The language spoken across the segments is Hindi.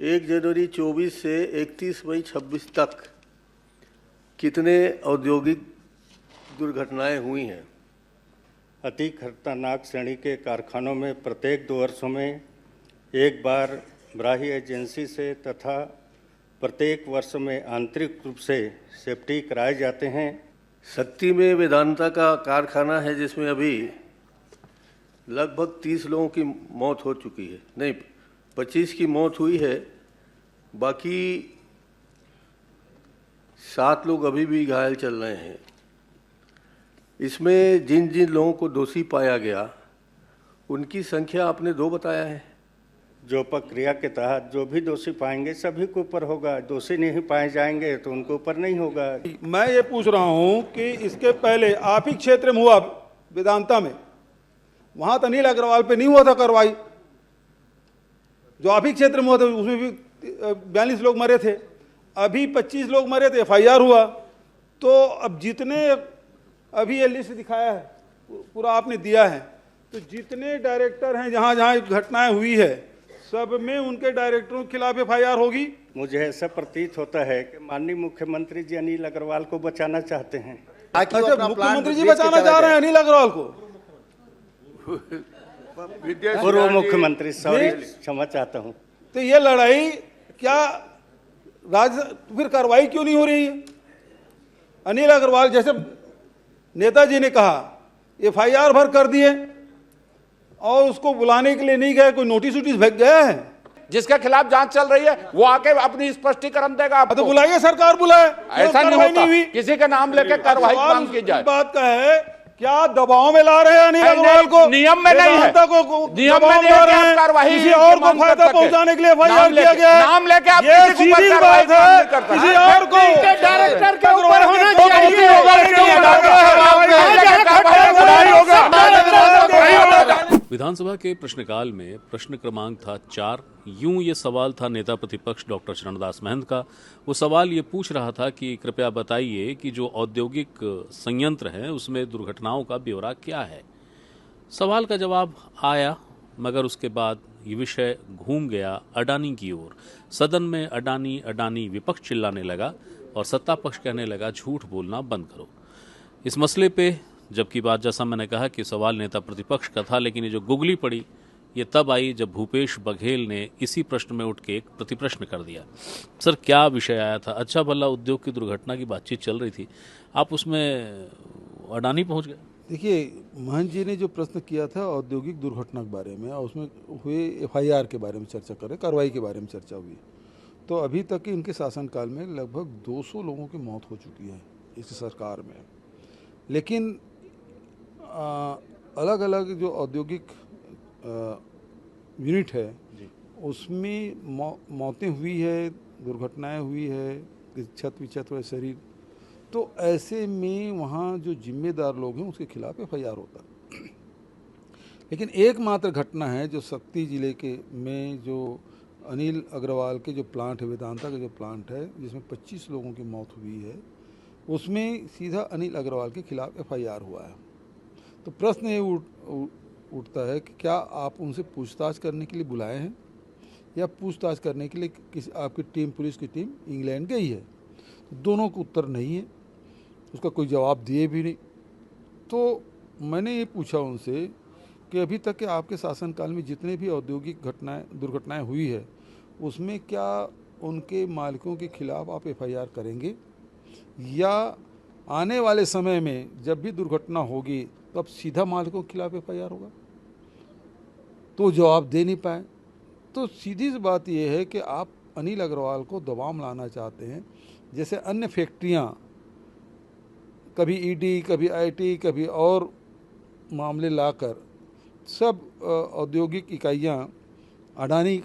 1 जनवरी 24 से 31 मई 26 तक कितने औद्योगिक दुर्घटनाएं हुई हैं? अति खतरनाक श्रेणी के कारखानों में प्रत्येक 2 वर्षों में एक बार बाह्य एजेंसी से तथा प्रत्येक वर्ष में आंतरिक रूप से सेफ्टी कराए जाते हैं। शक्ति में वेदांता का कारखाना है जिसमें अभी लगभग 30 लोगों की मौत हो चुकी है, नहीं 25 की मौत हुई है, बाकी 7 लोग अभी भी घायल चल रहे हैं। इसमें जिन जिन लोगों को दोषी पाया गया उनकी संख्या आपने 2 बताया है। जो प्रक्रिया के तहत जो भी दोषी पाएंगे सभी के ऊपर होगा, दोषी नहीं पाए जाएंगे तो उनके ऊपर नहीं होगा। मैं ये पूछ रहा हूँ कि इसके पहले आप ही क्षेत्र में हुआ वेदांता में, वहाँ तो अनिल अग्रवाल पे नहीं हुआ था कार्रवाई, जो आप ही क्षेत्र में हुआ था उसमें भी 42 लोग मरे थे, अभी 25 लोग मरे थे, FIR हुआ। तो अब जितने अभी ये लिस्ट दिखाया है पूरा आपने दिया है, तो जितने डायरेक्टर हैं जहाँ जहाँ घटनाएं हुई है सब में उनके डायरेक्टरों के खिलाफ FIR होगी। मुझे ऐसा प्रतीत होता है कि माननीय मुख्यमंत्री जी अनिल अग्रवाल को बचाना चाहते हैं। अच्छा, मुख्यमंत्री जी बचाना चाह रहे हैं अनिल अग्रवाल को? पूर्व मुख्यमंत्री, सॉरी, क्षमा चाहता हूँ। तो ये लड़ाई क्या फिर कार्रवाई क्यों नहीं हो रही है? अनिल अग्रवाल जैसे नेताजी ने कहा FIR भर कर दिए और उसको बुलाने के लिए नहीं गए, कोई नोटिस भेज गया है? जिसके खिलाफ जांच चल रही है वो आके अपनी स्पष्टीकरण देगा आपको। तो बुलाइए, सरकार बुलाए। ऐसा नहीं होता, किसी का नाम लेकर कार्रवाई मांग की जाए। बात का है क्या दबाव में ला रहे हैं अनिल अग्रवाल को? नियम में नहीं है, नियम में नहीं है, कार्रवाई किसी और को फायदा पहुंचाने के लिए FIR किया गया है। नाम लेके आप ये सीधी बात है, किसी और को डायरेक्टर के ऊपर होना चाहिए। विधानसभा के प्रश्नकाल में प्रश्न क्रमांक था 4। यूं ये सवाल था नेता प्रतिपक्ष डॉक्टर चरणदास महंत का। वो सवाल ये पूछ रहा था कि कृपया बताइए कि जो औद्योगिक संयंत्र हैं उसमें दुर्घटनाओं का ब्यौरा क्या है। सवाल का जवाब आया, मगर उसके बाद ये विषय घूम गया अडानी की ओर। सदन में अडानी अडानी विपक्ष चिल्लाने लगा और सत्ता पक्ष कहने लगा झूठ बोलना बंद करो। इस मसले पे जबकि बात, जैसा मैंने कहा कि सवाल नेता प्रतिपक्ष का था, लेकिन ये जो गुगली पड़ी ये तब आई जब भूपेश बघेल ने इसी प्रश्न में उठ के एक प्रतिप्रश्न कर दिया। सर, क्या विषय आया था? अच्छा भला उद्योग की दुर्घटना की बातचीत चल रही थी, आप उसमें अडानी पहुंच गए। देखिए, महंत जी ने जो प्रश्न किया था औद्योगिक दुर्घटना के बारे में और उसमें हुए FIR के बारे में चर्चा करें, कार्रवाई के बारे में चर्चा हुई, तो अभी तक के इनके शासनकाल में लगभग 200 लोगों की मौत हो चुकी है इस सरकार में। लेकिन अलग अलग जो औद्योगिक यूनिट है उसमें मौतें हुई है, दुर्घटनाएं हुई है, छत विछत हुए शरीर, तो ऐसे में वहाँ जो जिम्मेदार लोग हैं उसके खिलाफ FIR होता है। लेकिन एकमात्र घटना है जो शक्ति जिले के में जो अनिल अग्रवाल के जो प्लांट है, वेदांता का जो प्लांट है जिसमें 25 लोगों की मौत हुई है, उसमें सीधा अनिल अग्रवाल के खिलाफ FIR हुआ है। तो प्रश्न ये उठता है कि क्या आप उनसे पूछताछ करने के लिए बुलाए हैं या पूछताछ करने के लिए किसी आपकी टीम, पुलिस की टीम इंग्लैंड गई है? तो दोनों को उत्तर नहीं है, उसका कोई जवाब दिए भी नहीं। तो मैंने ये पूछा उनसे कि अभी तक के आपके शासनकाल में जितने भी औद्योगिक दुर्घटनाएं हुई है उसमें क्या उनके मालिकों के खिलाफ आप FIR करेंगे या आने वाले समय में जब भी दुर्घटना होगी तो अब सीधा मालिकों के खिलाफ FIR होगा? तो जवाब दे नहीं पाए। तो सीधी सी बात यह है कि आप अनिल अग्रवाल को दबाव में लाना चाहते हैं, जैसे अन्य फैक्ट्रियां कभी ED, कभी IT, कभी और मामले लाकर सब औद्योगिक इकाइयां अडानी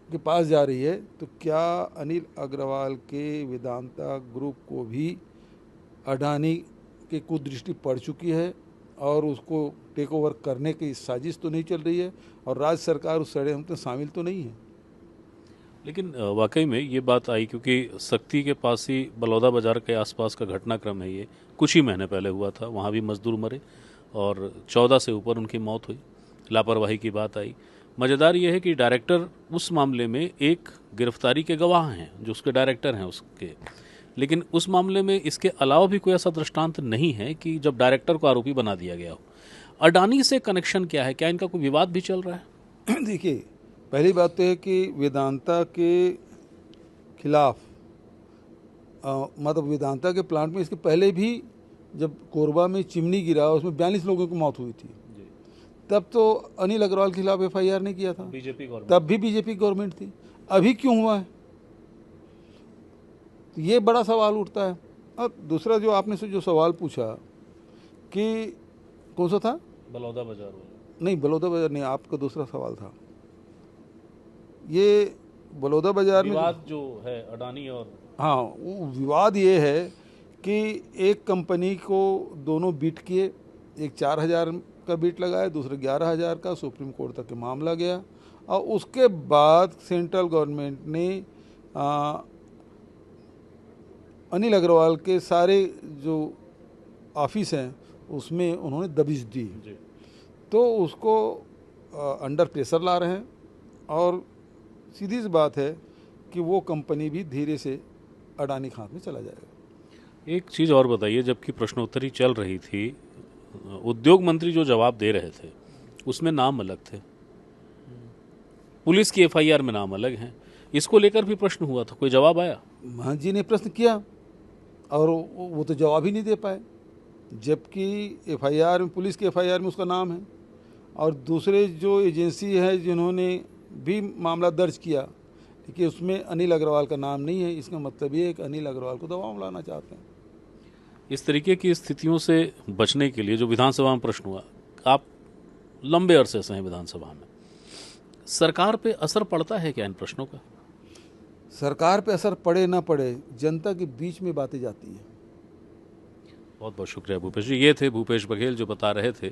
के पास जा रही है, तो क्या अनिल अग्रवाल के वेदांता ग्रुप को भी अडानी की कुदृष्टि पड़ चुकी है और उसको टेक ओवर करने की साजिश तो नहीं चल रही है और राज्य सरकार उस षड्यंत्र में शामिल तो नहीं है? लेकिन वाकई में ये बात आई क्योंकि शक्ति के पास ही बलौदा बाजार के आसपास का घटनाक्रम है। ये कुछ ही महीने पहले हुआ था, वहाँ भी मजदूर मरे और 14 से ऊपर उनकी मौत हुई। लापरवाही की बात आई। मज़ेदार ये है कि डायरेक्टर उस मामले में एक गिरफ्तारी के गवाह हैं, जो उसके डायरेक्टर हैं उसके, लेकिन उस मामले में इसके अलावा भी कोई ऐसा दृष्टांत नहीं है कि जब डायरेक्टर को आरोपी बना दिया गया हो। अडानी से कनेक्शन क्या है? क्या इनका कोई विवाद भी चल रहा है? देखिए, पहली बात तो है कि वेदांता के खिलाफ मतलब वेदांता के प्लांट में इसके पहले भी जब कोरबा में चिमनी गिरा उसमें 42 लोगों की मौत हुई थी, तब तो अनिल अग्रवाल के खिलाफ FIR नहीं किया था, बीजेपी गवर्नमेंट, तब भी बीजेपी गवर्नमेंट थी। अभी क्यों हुआ है, तो ये बड़ा सवाल उठता है। और दूसरा जो आपने से जो सवाल पूछा कि कौन सा था, बलौदा बाजार वाला? नहीं, बलौदा बाजार नहीं, आपका दूसरा सवाल था। ये बलौदा बाजार में विवाद जो है अडानी और, हाँ, वो विवाद ये है कि एक कंपनी को दोनों बीट किए, एक 4,000 का बीट लगाया, दूसरे 11,000 का, सुप्रीम कोर्ट तक के मामला गया और उसके बाद सेंट्रल गवर्नमेंट ने अनिल अग्रवाल के सारे जो ऑफिस हैं उसमें उन्होंने दबिश दी, तो उसको अंडर प्रेशर ला रहे हैं और सीधी सी बात है कि वो कंपनी भी धीरे से अडानी खान में चला जाएगा। एक चीज़ और बताइए, जबकि प्रश्नोत्तरी चल रही थी, उद्योग मंत्री जो जवाब दे रहे थे उसमें नाम अलग थे, पुलिस की FIR में नाम अलग हैं, इसको लेकर भी प्रश्न हुआ था, कोई जवाब आया? महंत जी ने प्रश्न किया और वो तो जवाब ही नहीं दे पाए, जबकि FIR में, पुलिस की FIR में उसका नाम है और दूसरे जो एजेंसी है जिन्होंने भी मामला दर्ज किया कि उसमें अनिल अग्रवाल का नाम नहीं है। इसका मतलब ये है कि अनिल अग्रवाल को दबाव में लाना चाहते हैं। इस तरीके की स्थितियों से बचने के लिए जो विधानसभा में प्रश्न हुआ, आप लंबे अरसे से हैं विधानसभा में, सरकार पे असर पड़ता है क्या इन प्रश्नों का? सरकार पे असर पड़े ना पड़े, जनता के बीच में बातें जाती हैं। बहुत बहुत शुक्रिया भूपेश जी। ये थे भूपेश बघेल जो बता रहे थे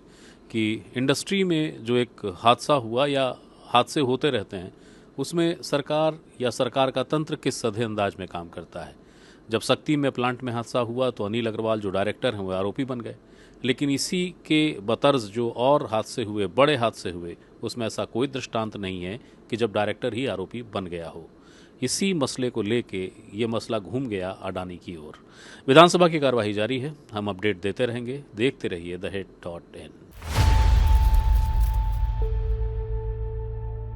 कि इंडस्ट्री में जो एक हादसा हुआ या हादसे होते रहते हैं, उसमें सरकार या सरकार का तंत्र किस सधे अंदाज में काम करता है। जब शक्ति में प्लांट में हादसा हुआ तो अनिल अग्रवाल जो डायरेक्टर हैं वो आरोपी बन गए, लेकिन इसी के बतर्ज जो और हादसे हुए, बड़े हादसे हुए, उसमें ऐसा कोई दृष्टांत नहीं है कि जब डायरेक्टर ही आरोपी बन गया हो। इसी मसले को लेके ये मसला घूम गया अडानी की ओर। विधानसभा की कार्यवाही जारी है, हम अपडेट देते रहेंगे, देखते रहिए द हिट.in।